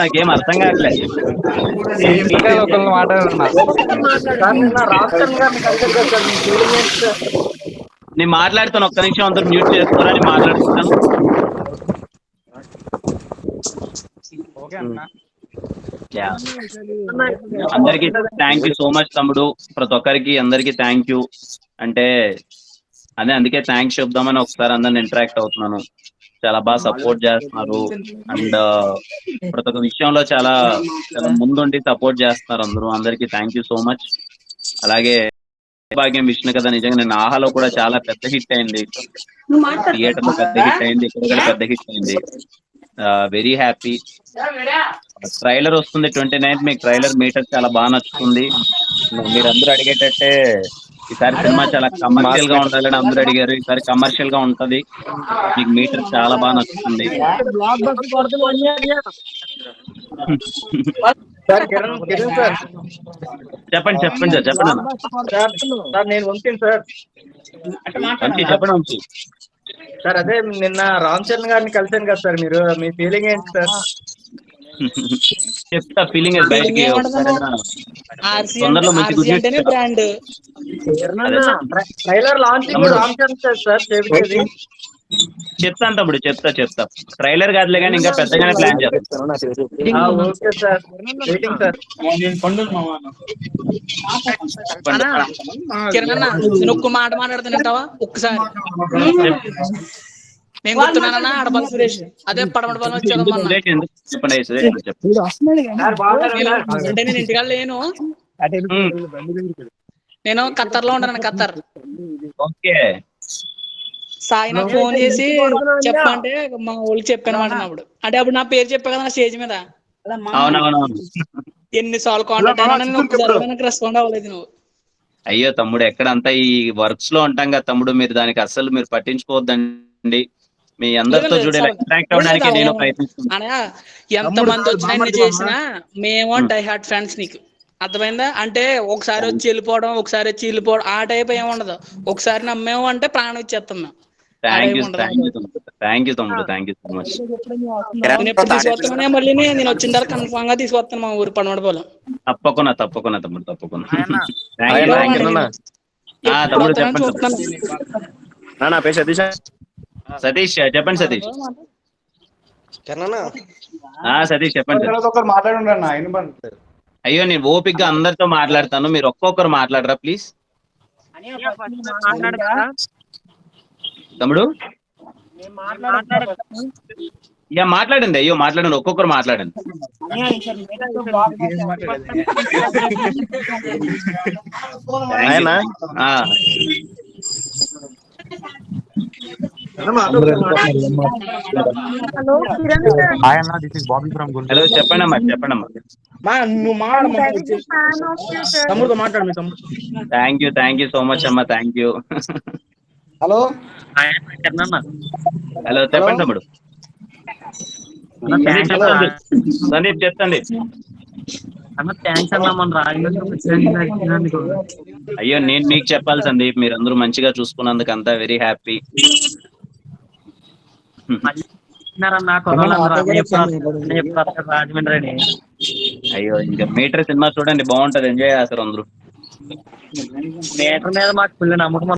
నాకేం అర్థం కావట్లేదు. ఒకళ్ళు మాట్లాడన్నా నేను మాట్లాడుతాను, ఒక్క నిమిషం అందరూ మ్యూట్ చేసుకోరా, నేను మాట్లాడుకుంటాను. అందరికి థ్యాంక్ యూ సో మచ్ తమ్ముడు, ప్రతి ఒక్కరికి అందరికి థ్యాంక్ యూ. అంటే అందుకే థ్యాంక్స్ చెప్దామని ఒకసారి అందరిని ఇంటరాక్ట్ అవుతున్నాను. చాలా బాగా సపోర్ట్ చేస్తున్నారు అండ్ ప్రతి ఒక్క విషయంలో చాలా చాలా ముందుండి సపోర్ట్ చేస్తున్నారు అందరూ. అందరికి థ్యాంక్ యూ సో మచ్. అలాగే భాగ్యం విష్ణు కదా, నిజంగా నేను ఆహాలో కూడా చాలా పెద్ద హిట్ అయింది, థియేటర్ లో పెద్ద హిట్ అయింది, ఇక్కడ కూడా పెద్ద హిట్ అయింది. Very happy. ట్రైలర్ వస్తుంది 29th, మీకు ట్రైలర్ మీటర్ చాలా బాగా నచ్చుతుంది. మీరందరూ అడిగేటట్టే ఈసారి సినిమా చాలా కమర్షియల్ గా ఉండాలని అందరూ అడిగారు. ఈసారి కమర్షియల్ గా ఉంటది, మీకు మీటర్ చాలా బాగా నచ్చుతుంది. చెప్పండి చెప్పండి సార్, చెప్పండి సార్. నేను వంశీని సార్. చెప్పండి వంశీ. సార్ అదే నిన్న రామ్ చరణ్ గారిని కలిసాను కదా సార్, మీరు మీ ఫీలింగ్ ఏంటి సార్? చెప్తా ఫీలింగ్ బయటికి తొందరలో మంచి good news. Trailer launching Ram Charan sir చేసేది. చెప్తాను తమ్ముడు, చెప్తా. ట్రైలర్ కాదులే కానీ ఇంకా పెద్దగానే ప్లాన్ చేస్తాను. Okay sir, waiting sir. నేను ఒక్క మాట మాట్లాడుతానంటావా ఒక్కసారి? నేను గుర్తున్నానన్నా ఆడపల్లి సురేష్, అదే పడమటి పని వచ్చేదమ్మా. అంటే నేను ఇంటికాడ లేను, నేను ఖత్తర్ లో ఉంటాను. ఖత్తర్. సాయి నాకు ఫోన్ చేసి చెప్పంటే మా వాళ్ళకి చెప్పాను అన్నప్పుడు. అంటే అప్పుడు నా పేరు చెప్పా కదా నా స్టేజ్ మీద. ఎన్నిసార్లు కాంటాక్ట్ అయినా నేను ఒక్కసారి నాకు రెస్పాండ్ అవ్వలేదు నువ్వు. అయ్యో తమ్ముడు, ఎక్కడంతా ఈ వర్క్స్ లో ఉంటాం కదా తమ్ముడు, మీరు దానికి అస్సలు మీరు పట్టించుకోవద్దండి. మీ అందరితో ఇంటరాక్ట్ అవ్వడానికి నేను ప్రయత్నిస్తున్నాను. ఎంత మంది వచ్చినా ఎన్ని చేసినా మేము డై హార్ట్ ఫ్యాన్స్ నీకు, అర్థమైందా? అంటే ఒకసారి వచ్చి వెళ్ళిపోవడం, ఒకసారి వచ్చి వెళ్ళిపోవడం ఆ టైప్ ఏమి ఉండదు. ఒకసారి నమ్మేమో అంటే ప్రాణం ఇచ్చేస్తాం మేము. థ్యాంక్ యూ తమ్ముడు, థ్యాంక్ యూ సో మచ్. నేను ఎప్పుడు తీసుకొస్తానే, మళ్ళీ నేను వచ్చిన తర్వాత కన్ఫామ్ గా తీసుకొస్తాను మా ఊరు పడమటి పొలం. తప్పకుండా తమ్ముడు, తప్పకుండా. సతీష్ చెప్పండి. సతీష్ చెప్పండి. అయ్యో నేను ఓపిక్ గా అందరితో మాట్లాడతాను, మీరు ఒక్కొక్కరు మాట్లాడరా ప్లీజ్. తమ్ముడు ఇక మాట్లాడండి, అయ్యో మాట్లాడండి, ఒక్కొక్కరు మాట్లాడండి. హలో చెప్పండి అమ్మా. థ్యాంక్ యూ సో మచ్ అమ్మా, థ్యాంక్ యూ. హలో చెప్పండి తమ్ముడు. సందీప్ చెప్తండి. అయ్యో నేను మీకు చెప్పాలి సందీప్, మీరు అందరూ మంచిగా చూసుకున్నందుకు అంతా వెరీ హ్యాపీ. అయ్యో ఇంకా మీటర్ సినిమా చూడండి, బాగుంటది, ఎంజాయ్ చేస్తారు అందరూ. మీటర్ మీద మాకు ఫుల్ నమ్మకం.